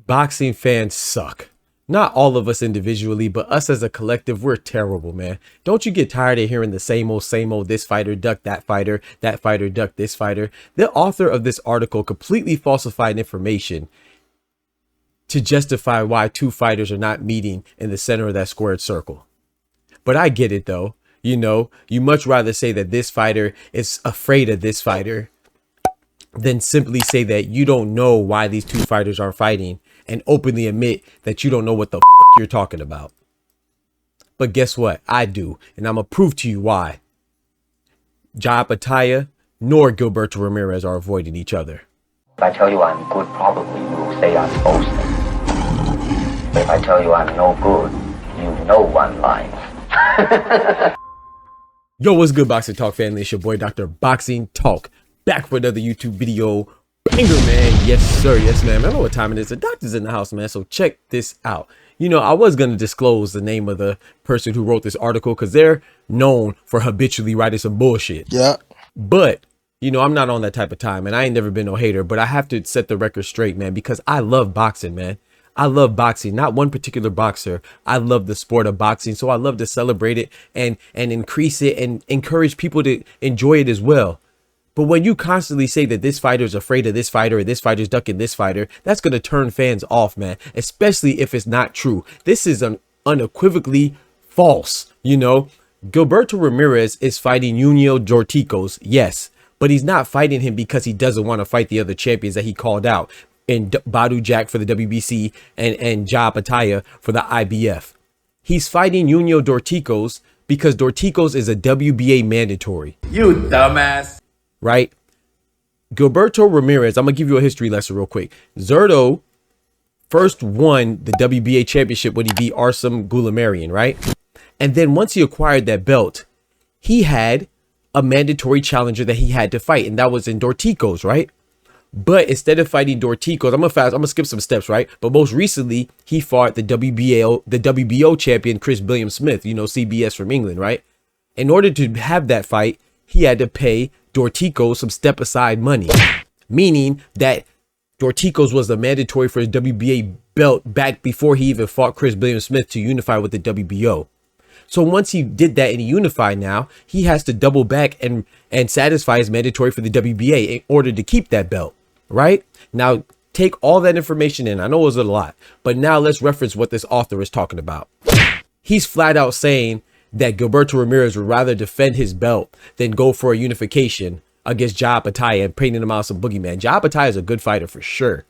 boxing fans suck. Not all of us individually, but us as a collective, we're terrible, man. Don't you get tired of hearing the same old, this fighter ducked that fighter ducked this fighter? The author of this article completely falsified information to justify why two fighters are not meeting in the center of that squared circle. But I get it though. You know, you much rather say that this fighter is afraid of this fighter than simply say that you don't know why these two fighters are fighting and openly admit that you don't know what the you're talking about. But guess what? I do, and I'm gonna prove to you why. Opetaia nor Gilberto Ramirez are avoiding each other. If I tell you I'm good, probably you will say I'm boasting. If I tell you I'm no good, you know one line. Yo, what's good, Boxing Talk family? It's your boy, Dr. Boxing Talk, back for another YouTube video. Banger, man. Yes, sir. Yes, man. I don't know what time it is. The doctor's in the house, man. So check this out. You know, I was going to disclose the name of the person who wrote this article because they're known for habitually writing some bullshit. Yeah. But, you know, I'm not on that type of time, and I ain't never been no hater, but I have to set the record straight, man, because I love boxing, man. I love boxing, not one particular boxer. I love the sport of boxing. So I love to celebrate it and increase it and encourage people to enjoy it as well. But when you constantly say that this fighter is afraid of this fighter or this fighter's ducking this fighter, that's going to turn fans off, man, especially if it's not true. This is unequivocally false. You know, Gilberto Ramirez is fighting Yuniel Dorticos, yes, but he's not fighting him because he doesn't want to fight the other champions that he called out in Badou Jack for the WBC and Opetaia for the IBF. He's fighting Yuniel Dorticos because Dorticos is a WBA mandatory. You dumbass. Right? Gilberto Ramirez, I'm gonna give you a history lesson real quick. Zurdo first won the WBA championship when he beat Arsem Gulamarian, right? And then once he acquired that belt, he had a mandatory challenger that he had to fight, and that was in Dorticos, right? But instead of fighting Dorticos, I'm gonna skip some steps, right? But most recently, he fought the WBO champion Chris Billiam Smith, you know, CBS from England, right? In order to have that fight, he had to pay Dorticos some step aside money, meaning that Dorticos was the mandatory for his WBA belt back before he even fought Chris Billiam Smith to unify with the WBO. So once he did that and he unified now, he has to double back and satisfy his mandatory for the WBA in order to keep that belt, right? Now, take all that information in. I know it was a lot, but now let's reference what this author is talking about. He's flat out saying that Gilberto Ramirez would rather defend his belt than go for a unification against Opetaia and painting him out as a boogeyman. Opetaia is a good fighter for sure.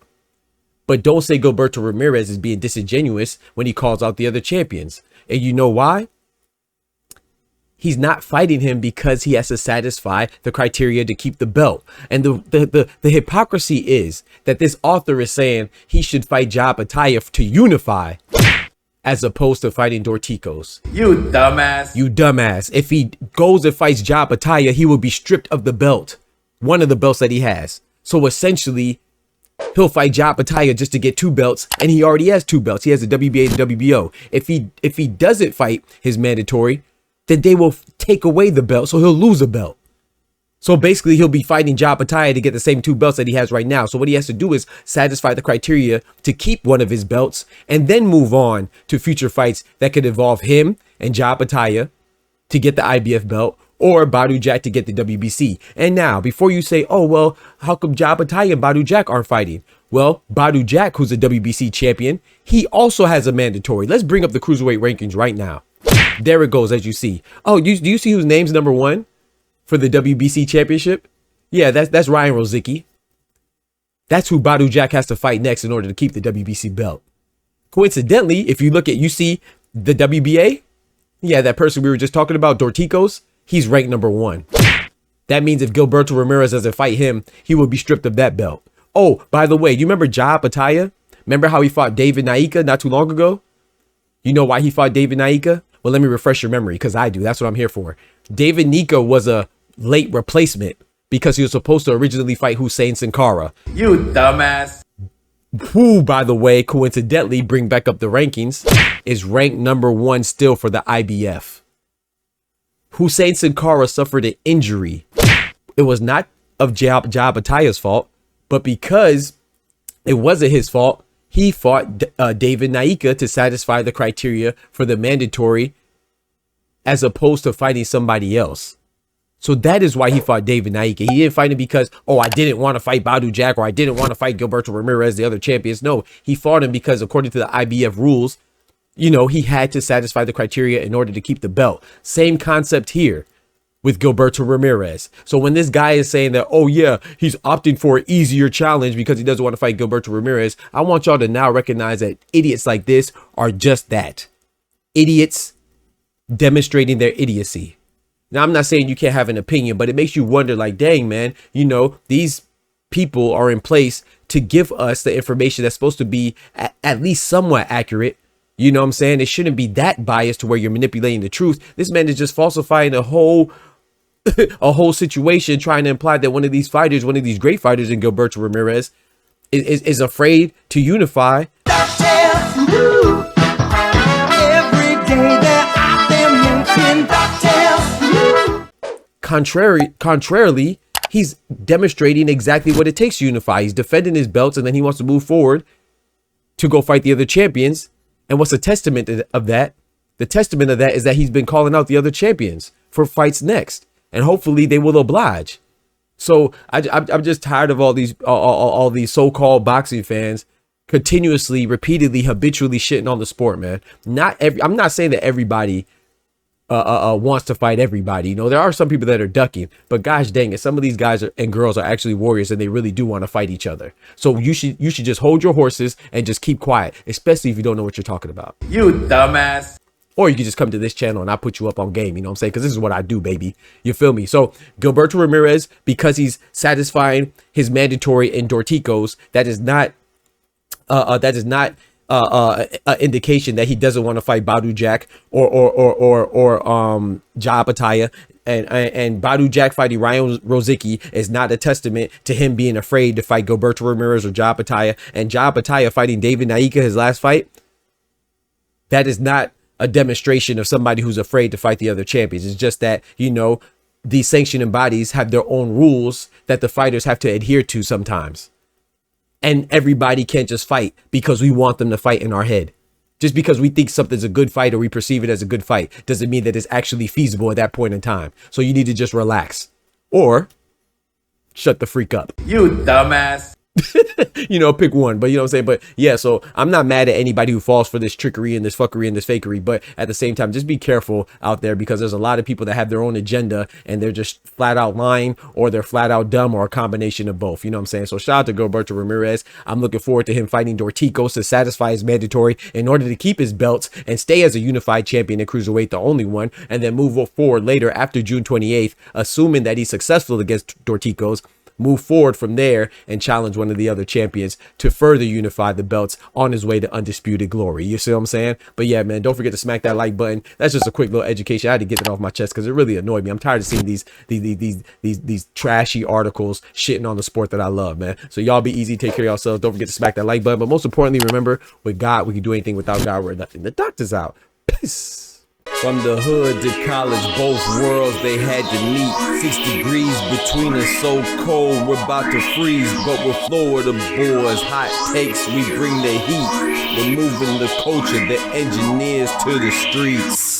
But don't say Gilberto Ramirez is being disingenuous when he calls out the other champions. And you know why? He's not fighting him because he has to satisfy the criteria to keep the belt. And the hypocrisy is that this author is saying he should fight Opetaia to unify as opposed to fighting Dorticos. You dumbass. You dumbass. If he goes and fights Opetaia, he will be stripped of the belt. One of the belts that he has. So essentially, he'll fight Opetaia just to get two belts, and he already has two belts. He has the WBA and the WBO. If he doesn't fight his mandatory, then they will take away the belt, so he'll lose a belt. So basically, he'll be fighting Opetaia to get the same two belts that he has right now. So what he has to do is satisfy the criteria to keep one of his belts and then move on to future fights that could involve him and Opetaia to get the IBF belt or Badou Jack to get the WBC. And now, before you say, oh, well, how come Opetaia and Badou Jack aren't fighting? Well, Badou Jack, who's a WBC champion, he also has a mandatory. Let's bring up the cruiserweight rankings right now. There it goes, as you see. Oh, do you see whose name's number one for the WBC championship? Yeah, that's Ryan Rozicki. That's who Badou Jack has to fight next in order to keep the WBC belt. Coincidentally, if you look at, you see the WBA, yeah, that person we were just talking about, Dorticos, he's ranked number one. That means if Gilberto Ramirez doesn't fight him, he will be stripped of that belt. Oh, by the way, you remember Opetaia? Remember how he fought David Naika not too long ago? You know why he fought David Naika? Well, let me refresh your memory because I do. That's what I'm here for. David Naika was a late replacement because he was supposed to originally fight Hussein Sankara. You dumbass. Who, by the way, coincidentally, bring back up the rankings, is ranked number one still for the IBF. Hussein Sankara suffered an injury. It was not of Opetaia's fault, but because it wasn't his fault, he fought David Naika to satisfy the criteria for the mandatory, as opposed to fighting somebody else. So that is why he fought David Naika. He didn't fight him because, oh, I didn't want to fight Badou Jack, or I didn't want to fight Gilberto Ramirez, the other champions. No, he fought him because according to the IBF rules, you know, he had to satisfy the criteria in order to keep the belt. Same concept here with Gilberto Ramirez. So when this guy is saying that, oh yeah, he's opting for an easier challenge because he doesn't want to fight Gilberto Ramirez, I want y'all to now recognize that idiots like this are just that. Idiots demonstrating their idiocy. Now, I'm not saying you can't have an opinion, but it makes you wonder, like, dang, man, you know, these people are in place to give us the information that's supposed to be at least somewhat accurate. You know what I'm saying? It shouldn't be that biased to where you're manipulating the truth. This man is just falsifying a whole situation, trying to imply that one of these fighters, one of these great fighters in Gilberto Ramirez is afraid to unify. Contrarily, he's demonstrating exactly what it takes to unify. He's defending his belts, and then he wants to move forward to go fight the other champions. And what's a testament of that? The testament of that is that he's been calling out the other champions for fights next, and hopefully they will oblige. So I'm just tired of all these so-called boxing fans continuously, repeatedly, habitually shitting on the sport, man. I'm not saying that everybody wants to fight everybody. You know, there are some people that are ducking, but gosh dang it, some of these guys and girls are actually warriors, and they really do want to fight each other. So you should just hold your horses and just keep quiet, especially if you don't know what you're talking about. You dumbass. Or you can just come to this channel and I'll put you up on game, you know what I'm saying? Because this is what I do, baby. You feel me? So Gilberto Ramirez, because he's satisfying his mandatory in Dorticos, that is not indication that he doesn't want to fight Badou Jack or Opetaia, and Badou Jack fighting Ryan Rozicki is not a testament to him being afraid to fight Gilberto Ramirez or Opetaia. And Opetaia fighting David Naika, his last fight, that is not a demonstration of somebody who's afraid to fight the other champions. It's just that, you know, these sanctioning bodies have their own rules that the fighters have to adhere to sometimes. And everybody can't just fight because we want them to fight in our head. Just because we think something's a good fight or we perceive it as a good fight doesn't mean that it's actually feasible at that point in time. So you need to just relax or shut the freak up. You dumbass. You know, pick one, but you know what I'm saying? But yeah, so I'm not mad at anybody who falls for this trickery and this fuckery and this fakery, but at the same time, just be careful out there, because there's a lot of people that have their own agenda and they're just flat out lying, or they're flat out dumb, or a combination of both. You know what I'm saying? So shout out to Gilberto Ramirez. I'm looking forward to him fighting Dorticos to satisfy his mandatory in order to keep his belts and stay as a unified champion in cruiserweight, the only one, and then move forward later after June 28th, assuming that he's successful against Dorticos, move forward from there and challenge one of the other champions to further unify the belts on his way to undisputed glory. You see what I'm saying? But yeah, man, don't forget to smack that like button. That's just a quick little education. I had to get it off my chest because it really annoyed me. I'm tired of seeing these trashy articles shitting on the sport that I love, man. So y'all be easy, take care of yourselves. Don't forget to smack that like button. But most importantly, remember, with God, we can do anything. Without God, we're nothing. The doctor's out. Peace. From the hood to college, both worlds they had to meet. 6 degrees between us, so cold we're about to freeze. But we're Florida boys, hot takes, we bring the heat. We're moving the culture, the engineers to the streets.